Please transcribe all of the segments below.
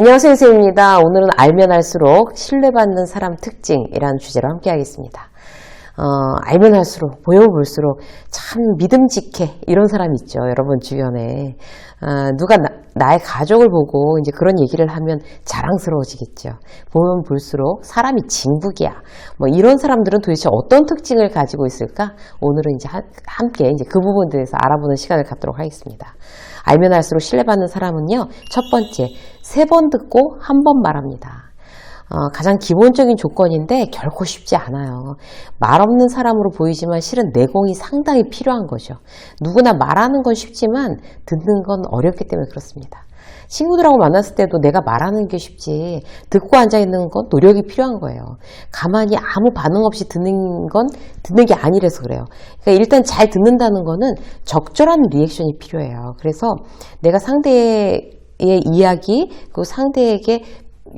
안녕하세요, 선생님입니다. 오늘은 알면 알수록 신뢰받는 사람 특징이라는 주제로 함께 하겠습니다. 알면 할수록, 보면 볼수록 참 믿음직해 이런 사람 있죠, 여러분 주변에. 누가 나의 가족을 보고 이제 그런 얘기를 하면 자랑스러워지겠죠. 보면 볼수록 사람이 진국이야. 뭐 이런 사람들은 도대체 어떤 특징을 가지고 있을까? 오늘은 이제 함께 이제 그 부분에 대해서 알아보는 시간을 갖도록 하겠습니다. 알면 할수록 신뢰받는 사람은요, 첫 번째, 3번 듣고 1번 말합니다. 가장 기본적인 조건인데 결코 쉽지 않아요. 말 없는 사람으로 보이지만 실은 내공이 상당히 필요한 거죠. 누구나 말하는 건 쉽지만 듣는 건 어렵기 때문에 그렇습니다. 친구들하고 만났을 때도 내가 말하는 게 쉽지 듣고 앉아있는 건 노력이 필요한 거예요. 가만히 아무 반응 없이 듣는 건 듣는 게 아니라서 그래요. 그러니까 일단 잘 듣는다는 거는 적절한 리액션이 필요해요. 그래서 내가 상대의 이야기, 그 상대에게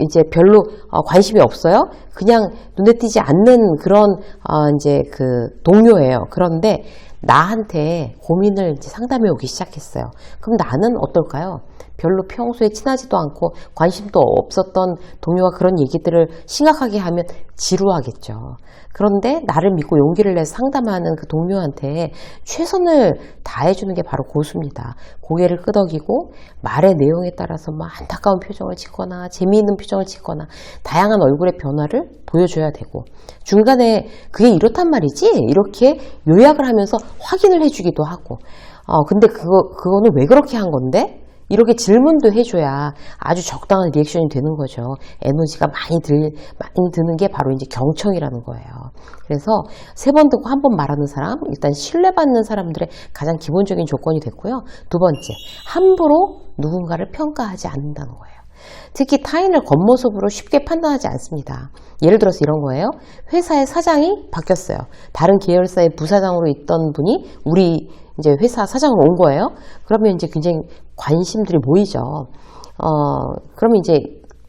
이제 별로 관심이 없어요. 그냥 눈에 띄지 않는 그런 이제 그 동료예요. 그런데 나한테 고민을 이제 상담해 오기 시작했어요. 그럼 나는 어떨까요? 별로 평소에 친하지도 않고 관심도 없었던 동료가 그런 얘기들을 심각하게 하면 지루하겠죠. 그런데 나를 믿고 용기를 내서 상담하는 그 동료한테 최선을 다해주는 게 바로 고수입니다. 고개를 끄덕이고 말의 내용에 따라서 막 안타까운 표정을 짓거나 재미있는 표정을 짓거나 다양한 얼굴의 변화를 보여줘야 되고, 중간에 그게 이렇단 말이지 이렇게 요약을 하면서 확인을 해주기도 하고, 근데 그거는 왜 그렇게 한 건데? 이렇게 질문도 해줘야 아주 적당한 리액션이 되는 거죠. 에너지가 많이 드는 게 바로 이제 경청이라는 거예요. 그래서 3번 듣고 1번 말하는 사람, 일단 신뢰받는 사람들의 가장 기본적인 조건이 됐고요. 두 번째, 함부로 누군가를 평가하지 않는다는 거예요. 특히 타인을 겉모습으로 쉽게 판단하지 않습니다. 예를 들어서 이런 거예요. 회사의 사장이 바뀌었어요. 다른 계열사의 부사장으로 있던 분이 우리 이제 회사 사장으로 온 거예요. 그러면 이제 굉장히 관심들이 모이죠. 그러면 이제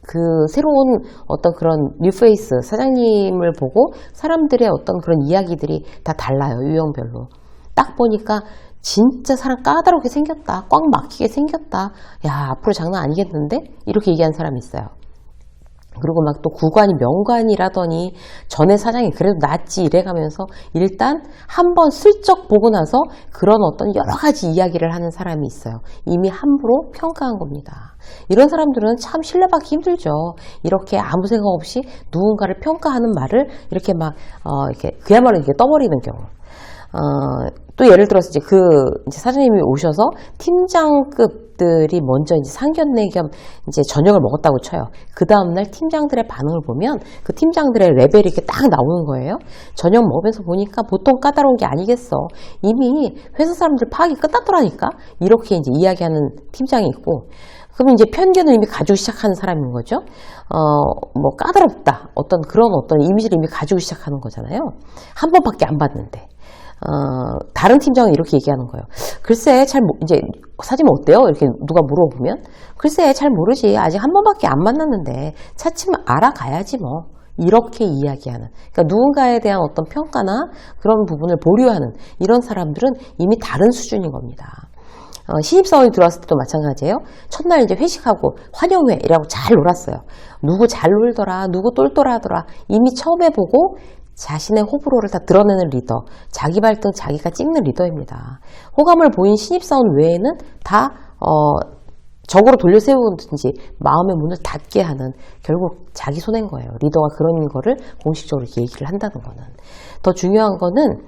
그 새로운 어떤 그런 뉴페이스 사장님을 보고 사람들의 어떤 그런 이야기들이 다 달라요. 유형별로. 딱 보니까 진짜 사람 까다롭게 생겼다. 꽉 막히게 생겼다. 야, 앞으로 장난 아니겠는데? 이렇게 얘기하는 사람이 있어요. 그리고 막 또 구관이 명관이라더니 전에 사장이 그래도 낫지 이래가면서 일단 한번 슬쩍 보고 나서 그런 어떤 여러 가지 이야기를 하는 사람이 있어요. 이미 함부로 평가한 겁니다. 이런 사람들은 참 신뢰받기 힘들죠. 이렇게 아무 생각 없이 누군가를 평가하는 말을 이렇게 막 이렇게 그야말로 이렇게 떠버리는 경우. 또 예를 들어서 이제 사장님이 오셔서 팀장급들이 먼저 이제 상견례 겸 이제 저녁을 먹었다고 쳐요. 그 다음날 팀장들의 반응을 보면 그 팀장들의 레벨이 이렇게 딱 나오는 거예요. 저녁 먹으면서 보니까 보통 까다로운 게 아니겠어. 이미 회사 사람들 파악이 끝났더라니까. 이렇게 이제 이야기하는 팀장이 있고, 그러면 이제 편견을 이미 가지고 시작하는 사람인 거죠. 뭐 까다롭다. 그런 이미지를 이미 가지고 시작하는 거잖아요. 한 번밖에 안 봤는데. 다른 팀장은 이렇게 얘기하는 거예요. 글쎄, 이제 사진 어때요? 이렇게 누가 물어보면, 글쎄, 잘 모르지. 아직 한 번밖에 안 만났는데, 차츰 알아가야지 뭐. 이렇게 이야기하는. 그러니까 누군가에 대한 어떤 평가나 그런 부분을 보류하는 이런 사람들은 이미 다른 수준인 겁니다. 신입사원이 들어왔을 때도 마찬가지예요. 첫날 이제 회식하고 환영회라고 잘 놀았어요. 누구 잘 놀더라, 누구 똘똘하더라. 이미 처음에 보고 자신의 호불호를 다 드러내는 리더, 자기 발등 자기가 찍는 리더입니다. 호감을 보인 신입사원 외에는 다 적으로 돌려 세우든지 마음의 문을 닫게 하는, 결국 자기 손해인 거예요. 리더가 그런 거를 공식적으로 이렇게 얘기를 한다는 거는. 더 중요한 거는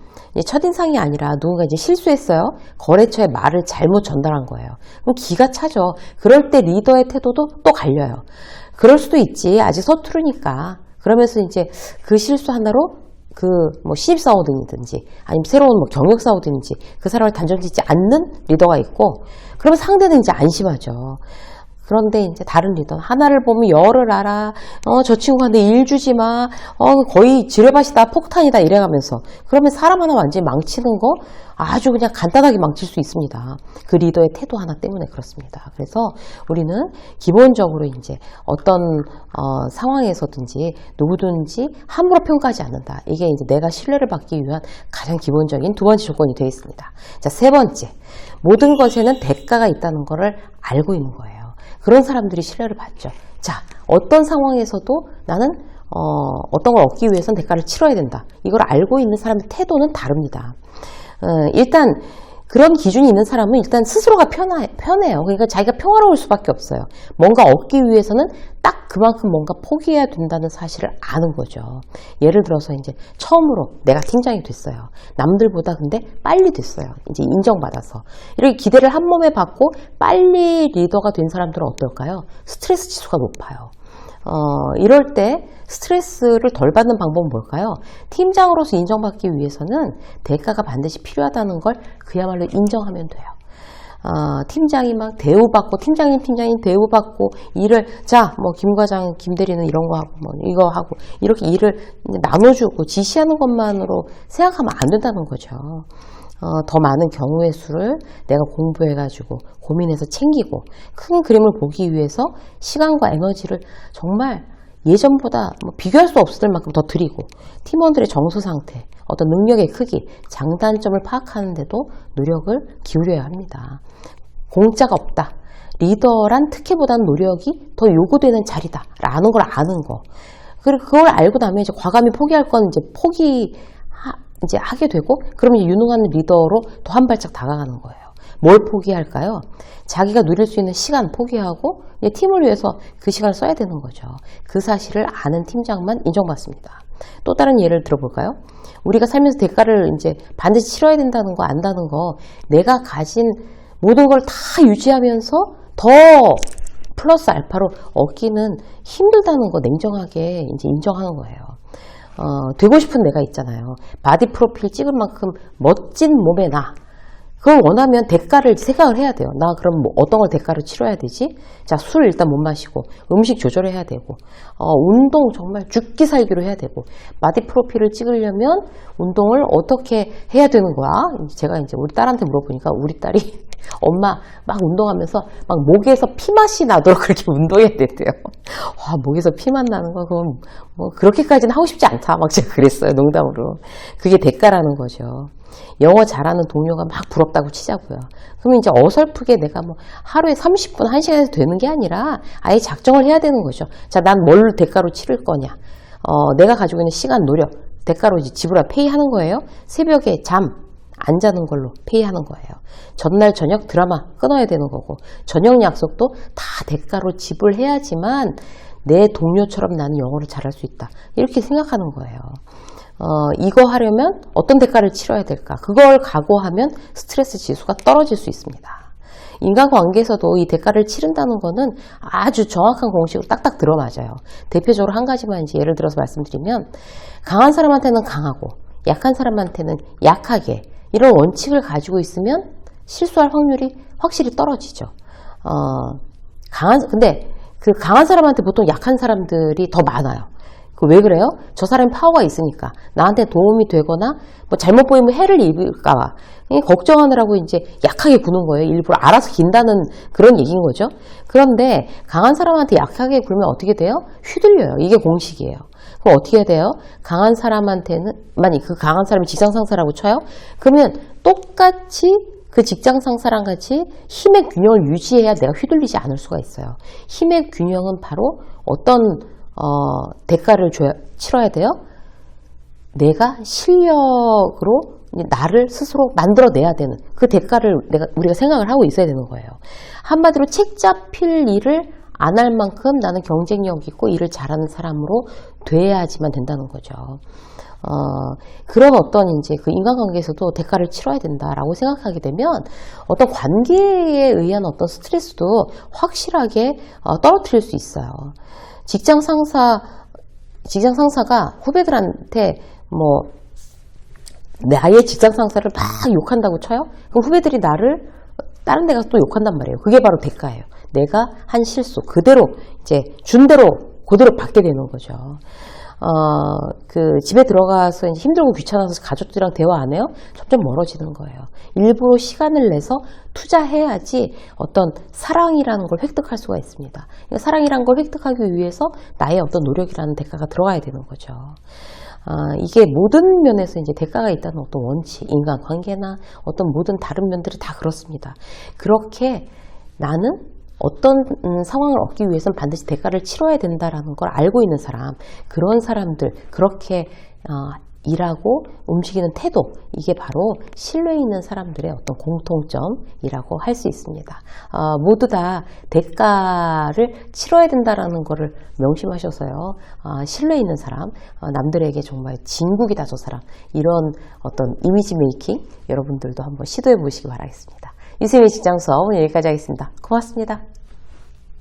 첫인상이 아니라 누군가 이제 실수했어요. 거래처에 말을 잘못 전달한 거예요. 그럼 기가 차죠. 그럴 때 리더의 태도도 또 갈려요. 그럴 수도 있지. 아직 서투르니까. 그러면서 이제 그 실수 하나로 뭐 신입사원이든지 아니면 새로운 뭐 경력사원이든지 그 사람을 단정짓지 않는 리더가 있고, 그러면 상대는 이제 안심하죠. 그런데 이제 다른 리더는 하나를 보면 열을 알아. 저 친구한테 일 주지 마. 거의 지뢰밭이다, 폭탄이다 이래가면서. 그러면 사람 하나 완전히 망치는 거 아주 그냥 간단하게 망칠 수 있습니다. 그 리더의 태도 하나 때문에 그렇습니다. 그래서 우리는 기본적으로 이제 어떤 상황에서든지 누구든지 함부로 평가하지 않는다. 이게 이제 내가 신뢰를 받기 위한 가장 기본적인 두 번째 조건이 되어 있습니다. 자, 세 번째. 모든 것에는 대가가 있다는 것을 알고 있는 거예요. 그런 사람들이 신뢰를 받죠. 자, 어떤 상황에서도 나는 어떤 걸 얻기 위해서는 대가를 치러야 된다. 이걸 알고 있는 사람의 태도는 다릅니다. 일단 그런 기준이 있는 사람은 일단 스스로가 편해요. 그러니까 자기가 평화로울 수밖에 없어요. 뭔가 얻기 위해서는 딱 그만큼 뭔가 포기해야 된다는 사실을 아는 거죠. 예를 들어서 이제 처음으로 내가 팀장이 됐어요. 남들보다 근데 빨리 됐어요. 이제 인정받아서. 이렇게 기대를 한 몸에 받고 빨리 리더가 된 사람들은 어떨까요? 스트레스 지수가 높아요. 이럴 때 스트레스를 덜 받는 방법은 뭘까요? 팀장으로서 인정받기 위해서는 대가가 반드시 필요하다는 걸 그야말로 인정하면 돼요. 팀장이 막 대우받고, 팀장님 대우받고, 일을, 자, 뭐, 김 과장, 김 대리는 이런 거 하고, 뭐, 이거 하고, 이렇게 일을 나눠주고 지시하는 것만으로 생각하면 안 된다는 거죠. 더 많은 경우의 수를 내가 공부해가지고 고민해서 챙기고 큰 그림을 보기 위해서 시간과 에너지를 정말 예전보다 뭐 비교할 수 없을 만큼 더 드리고 팀원들의 정서 상태, 어떤 능력의 크기, 장단점을 파악하는데도 노력을 기울여야 합니다. 공짜가 없다. 리더란 특혜보다는 노력이 더 요구되는 자리다. 라는 걸 아는 거. 그리고 그걸 알고 나면 이제 과감히 포기할 건 이제 이제 하게 되고, 그러면 유능한 리더로 더 한 발짝 다가가는 거예요. 뭘 포기할까요? 자기가 누릴 수 있는 시간 포기하고 이제 팀을 위해서 그 시간을 써야 되는 거죠. 그 사실을 아는 팀장만 인정받습니다. 또 다른 예를 들어볼까요? 우리가 살면서 대가를 이제 반드시 치러야 된다는 거 안다는 거, 내가 가진 모든 걸 다 유지하면서 더 플러스 알파로 얻기는 힘들다는 거 냉정하게 이제 인정하는 거예요. 되고 싶은 내가 있잖아요. 바디 프로필 찍을 만큼 멋진 몸의 나. 그걸 원하면 대가를 생각을 해야 돼요. 나 그럼 뭐 어떤 걸 대가로 치러야 되지? 자, 술 일단 못 마시고, 음식 조절해야 되고, 운동 정말 죽기 살기로 해야 되고, 바디 프로필을 찍으려면 운동을 어떻게 해야 되는 거야? 제가 이제 우리 딸한테 물어보니까 우리 딸이 엄마 막 운동하면서 막 목에서 피맛이 나도록 그렇게 운동해야 된대요. 와, 목에서 피맛 나는 거, 그건 뭐 그렇게까지는 하고 싶지 않다. 막 제가 그랬어요. 농담으로. 그게 대가라는 거죠. 영어 잘하는 동료가 막 부럽다고 치자고요. 그러면 이제 어설프게 내가 뭐 하루에 30분, 1시간에서 되는 게 아니라 아예 작정을 해야 되는 거죠. 자, 난 뭘 대가로 치를 거냐. 내가 가지고 있는 시간, 노력, 대가로 이제 지불할 페이하는 거예요. 새벽에 잠 안 자는 걸로 페이하는 거예요. 전날 저녁 드라마 끊어야 되는 거고, 저녁 약속도 다 대가로 지불해야지만 내 동료처럼 나는 영어를 잘할 수 있다. 이렇게 생각하는 거예요. 이거 하려면 어떤 대가를 치러야 될까? 그걸 각오하면 스트레스 지수가 떨어질 수 있습니다. 인간관계에서도 이 대가를 치른다는 거는 아주 정확한 공식으로 딱딱 들어맞아요. 대표적으로 한 가지만 이제 예를 들어서 말씀드리면, 강한 사람한테는 강하고 약한 사람한테는 약하게, 이런 원칙을 가지고 있으면 실수할 확률이 확실히 떨어지죠. 근데 그 강한 사람한테 보통 약한 사람들이 더 많아요. 왜 그래요? 저 사람이 파워가 있으니까 나한테 도움이 되거나 뭐 잘못 보이면 해를 입을까봐 걱정하느라고 이제 약하게 구는 거예요. 일부러 알아서 긴다는 그런 얘기인 거죠. 그런데 강한 사람한테 약하게 굴면 어떻게 돼요? 휘둘려요. 이게 공식이에요. 그럼 어떻게 돼요? 강한 사람한테는, 만약 그 강한 사람이 직장 상사라고 쳐요? 그러면 똑같이 그 직장 상사랑 같이 힘의 균형을 유지해야 내가 휘둘리지 않을 수가 있어요. 힘의 균형은 바로 어떤 대가를 치러야 돼요? 내가 실력으로 나를 스스로 만들어내야 되는 그 대가를 우리가 생각을 하고 있어야 되는 거예요. 한마디로 책 잡힐 일을 안 할 만큼 나는 경쟁력 있고 일을 잘하는 사람으로 돼야지만 된다는 거죠. 그런 어떤 이제 그 인간관계에서도 대가를 치러야 된다라고 생각하게 되면 어떤 관계에 의한 어떤 스트레스도 확실하게 떨어뜨릴 수 있어요. 직장 상사가 후배들한테 뭐 나의 직장 상사를 막 욕한다고 쳐요? 그럼 후배들이 나를 다른 데 가서 또 욕한단 말이에요. 그게 바로 대가예요. 내가 한 실수 그대로 이제 준 대로 그대로 받게 되는 거죠. 그 집에 들어가서 이제 힘들고 귀찮아서 가족들이랑 대화 안 해요? 점점 멀어지는 거예요. 일부러 시간을 내서 투자해야지 어떤 사랑이라는 걸 획득할 수가 있습니다. 사랑이라는 걸 획득하기 위해서 나의 어떤 노력이라는 대가가 들어가야 되는 거죠. 이게 모든 면에서 이제 대가가 있다는 어떤 원칙, 인간관계나 어떤 모든 다른 면들이 다 그렇습니다. 그렇게 나는 어떤 상황을 얻기 위해서는 반드시 대가를 치러야 된다라는 걸 알고 있는 사람, 그런 사람들, 그렇게 일하고 움직이는 태도, 이게 바로 신뢰 있는 사람들의 어떤 공통점이라고 할 수 있습니다. 모두 다 대가를 치러야 된다라는 것을 명심하셔서요. 신뢰 있는 사람, 남들에게 정말 진국이다 저 사람, 이런 어떤 이미지 메이킹 여러분들도 한번 시도해 보시기 바라겠습니다. 유세민 직장 수업 오늘 여기까지 하겠습니다. 고맙습니다.